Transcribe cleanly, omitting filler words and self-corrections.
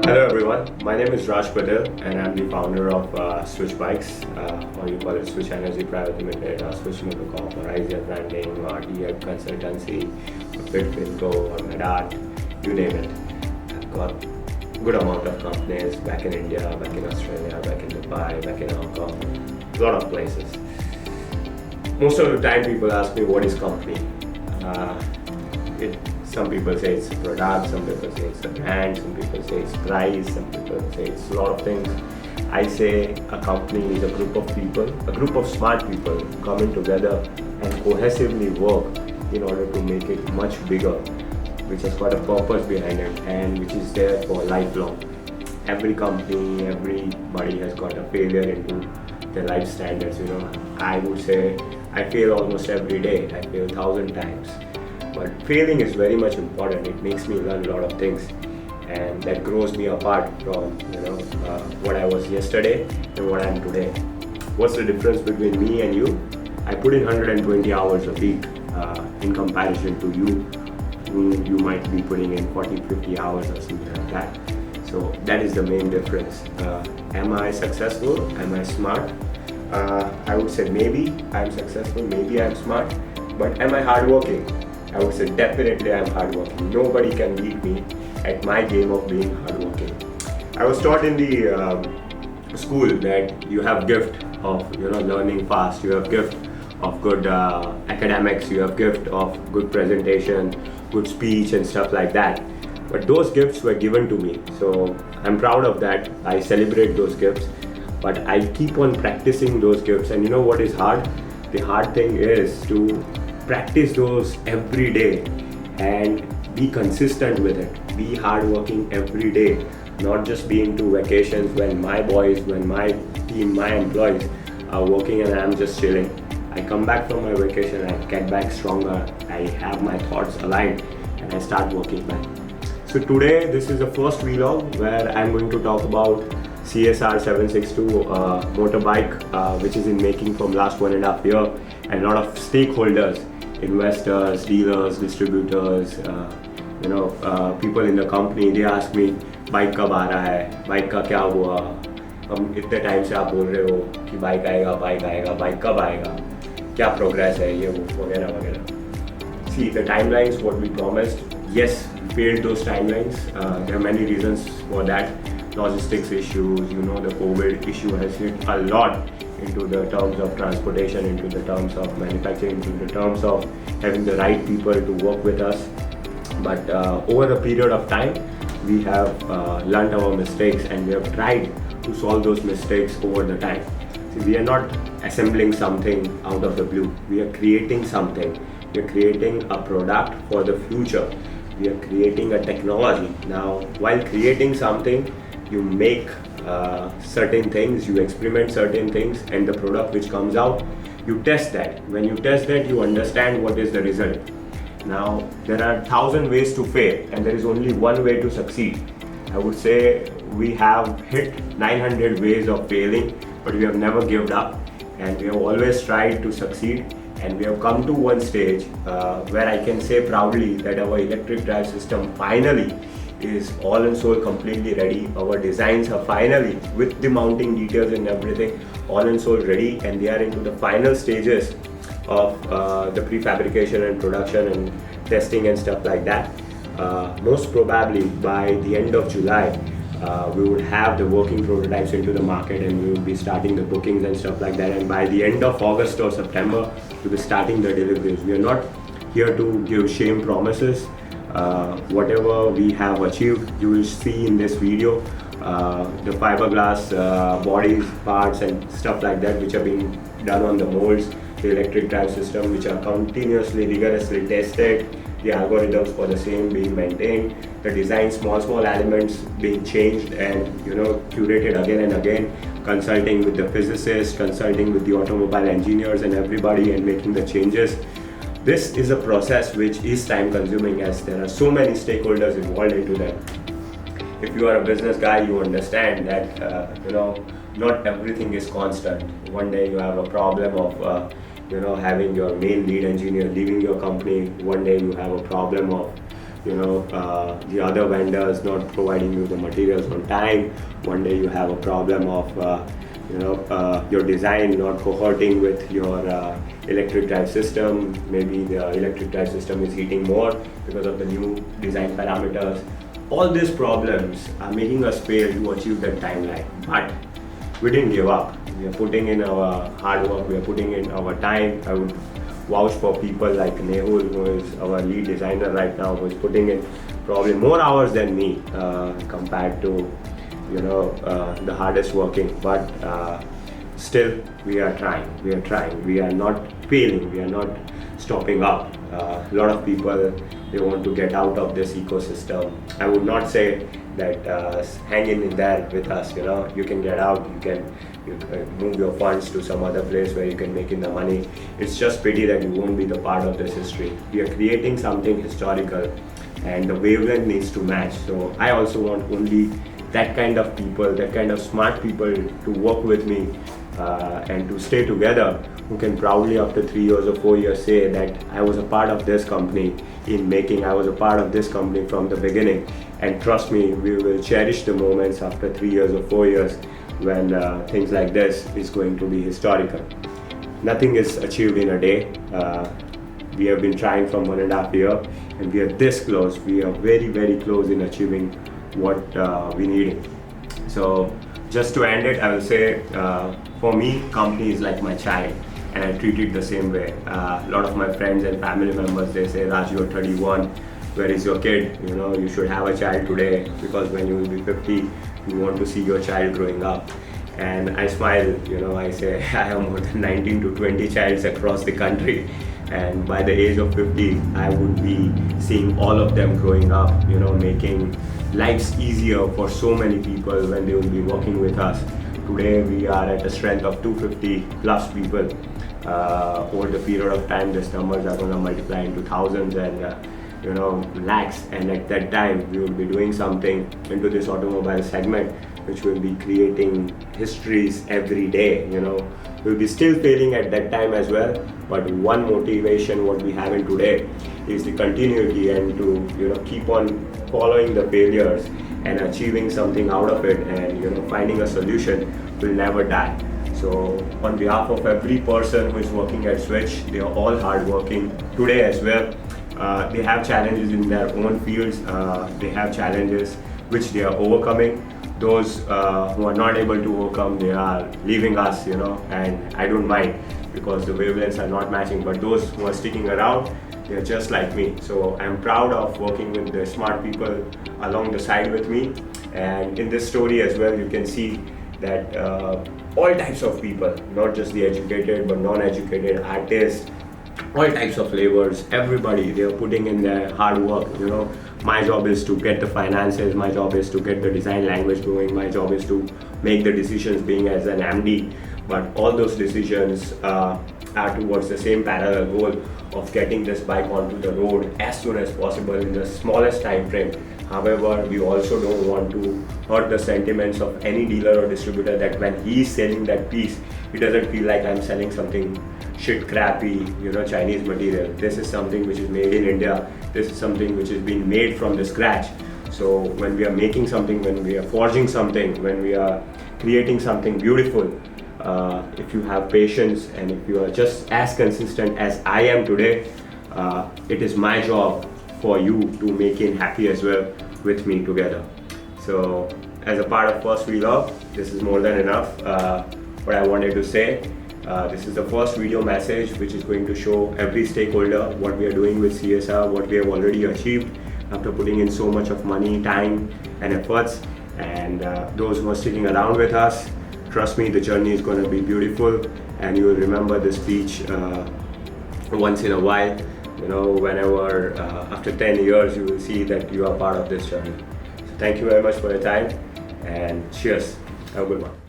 Hello everyone, my name is Raj Patel and I'm the founder of Switch Bikes, or you call it Switch Energy Private Limited, Switch Motorcorp, or IZF Branding, or DF Consultancy, or FitFinco, or Medat, you name it. I've got good amount of companies back in India, back in Australia, back in Dubai, back in Hong Kong, a lot of places. Most of the time people ask me what is company. Some people say it's a product, some people say it's a brand, some people say it's price, some people say it's a lot of things. I say a company is a group of people, a group of smart people coming together and cohesively work in order to make it much bigger, which has got a purpose behind it and which is there for lifelong. Every company, everybody has got a failure into their life standards. I would say I fail almost every day. I fail 1,000 times. But failing is very much important. It makes me learn a lot of things, and that grows me apart from what I was yesterday and what I am today. What's the difference between me and you? I put in 120 hours a week in comparison to you, who you might be putting in 40, 50 hours or something like that. So that is the main difference. Am I successful? Am I smart? I would say maybe I'm successful, maybe I'm smart, but am I hardworking? I would say definitely I'm hardworking. Nobody can beat me at my game of being hardworking. I was taught in the school that you have gift of learning fast. You have gift of good academics. You have gift of good presentation, good speech and stuff like that. But those gifts were given to me, so I'm proud of that. I celebrate those gifts, but I keep on practicing those gifts. And you know what is hard? The hard thing is to practice those every day and be consistent with it. Be hardworking every day, not just being to vacations when my boys, when my team, my employees are working and I'm just chilling. I come back from my vacation, I get back stronger, I have my thoughts aligned and I start working back. So today this is the first vlog where I'm going to talk about CSR762 motorbike, which is in making from last 1.5 years, and a lot of stakeholders, investors, dealers, distributors, people in the company, they ask me, bike कब आ रहा है, bike का क्या हुआ, हम इतने time से आप बोल रहे हो कि बाइक आएगा, बाइक कब आएगा, क्या प्रोग्रेस है, ये वो वगैरह वगैरह. See, the timelines, what we promised, yes, we failed those timelines. There are many reasons for that. Logistics issues, the COVID issue has hit a lot into the terms of transportation, into the terms of manufacturing, into the terms of having the right people to work with us. But over a period of time, we have learned our mistakes and we have tried to solve those mistakes over the time. See, we are not assembling something out of the blue. We are creating something. We are creating a product for the future. We are creating a technology. Now, while creating something, you make certain things, you experiment certain things, and the product which comes out, you test that. When you test that, you understand what is the result. Now, there are 1,000 ways to fail, and there is only one way to succeed. I would say we have hit 900 ways of failing, but we have never given up, and we have always tried to succeed. And we have come to one stage where I can say proudly that our electric drive system finally is all and soul completely ready. Our designs are finally, with the mounting details and everything, all and soul ready, and they are into the final stages of the prefabrication and production and testing and stuff like that. Most probably by the end of July, we would have the working prototypes into the market and we will be starting the bookings and stuff like that. And by the end of August or September, we'll be starting the deliveries. We are not here to give shame promises. Whatever we have achieved, you will see in this video. The fiberglass bodies, parts and stuff like that which are being done on the molds, the electric drive system which are continuously, rigorously tested, the algorithms for the same being maintained, the design, small elements being changed and curated again and again, consulting with the physicists, consulting with the automobile engineers and everybody and making the changes. This is a process which is time consuming as there are so many stakeholders involved into that. If you are a business guy, you understand that not everything is constant. One day you have a problem of having your main lead engineer leaving your company. One day you have a problem of the other vendors not providing you the materials on time. One day you have a problem of your design not cohorting with your electric drive system. Maybe the electric drive system is heating more because of the new design parameters. All these problems are making us fail to achieve that timeline. But we didn't give up. We are putting in our hard work, we are putting in our time. I would vouch for people like Nehul, who is our lead designer right now, who is putting in probably more hours than me compared to the hardest working. But still we are trying, we are not failing, we are not stopping up. A lot of people, they want to get out of this ecosystem. I would not say that hang in there with us, you can get out, you can move your funds to some other place where you can make in the money. It's just pity that you won't be the part of this history. We are creating something historical and the wavelength needs to match. So I also want only that kind of people, that kind of smart people to work with me and to stay together, who can proudly after 3 years or 4 years say that I was a part of this company in making, I was a part of this company from the beginning. And trust me, we will cherish the moments after 3 years or 4 years when things like this is going to be historical. Nothing is achieved in a day. We have been trying from 1.5 years and we are this close. We are very, very close in achieving what we needed. So just to end it, I will say for me, company is like my child and I treat it the same way. A lot of my friends and family members, they say, Raj, you're 31, where is your kid? You should have a child today, because when you will be 50, you want to see your child growing up. And I smile, I say I have more than 19 to 20 childs across the country. And by the age of 50, I would be seeing all of them growing up, making lives easier for so many people when they will be working with us. Today, we are at a strength of 250 plus people. Over the period of time, these numbers are going to multiply into thousands and lakhs. And at that time, we will be doing something into this automobile segment, which will be creating histories every day. We'll be still failing at that time as well, but one motivation what we have in today is the continuity and to keep on following the failures and achieving something out of it, and finding a solution will never die. So on behalf of every person who is working at Switch, they are all hardworking today as well. They have challenges in their own fields. They have challenges which they are overcoming. Those who are not able to overcome, they are leaving us, and I don't mind, because the wavelengths are not matching. But those who are sticking around, they are just like me. So I'm proud of working with the smart people along the side with me. And in this story as well, you can see that all types of people, not just the educated but non-educated, artists, all types of laborers, everybody, they are putting in their hard work. My job is to get the finances, my job is to get the design language going, my job is to make the decisions being as an MD. But all those decisions are towards the same parallel goal of getting this bike onto the road as soon as possible in the smallest time frame. However, we also don't want to hurt the sentiments of any dealer or distributor that when he is selling that piece, he doesn't feel like I'm selling something shit crappy, Chinese material. This is something which is made in India. This is something which is being made from the scratch. So when we are making something, when we are forging something, when we are creating something beautiful, if you have patience and if you are just as consistent as I am today, it is my job for you to make it happy as well with me together. So as a part of First We Love, this is more than enough. What I wanted to say, this is the first video message which is going to show every stakeholder what we are doing with CSR, what we have already achieved after putting in so much of money, time and efforts. And those who are sticking around with us, trust me, the journey is going to be beautiful, and you will remember this speech once in a while. Whenever after 10 years you will see that you are part of this journey. So thank you very much for your time, and cheers. Have a good one.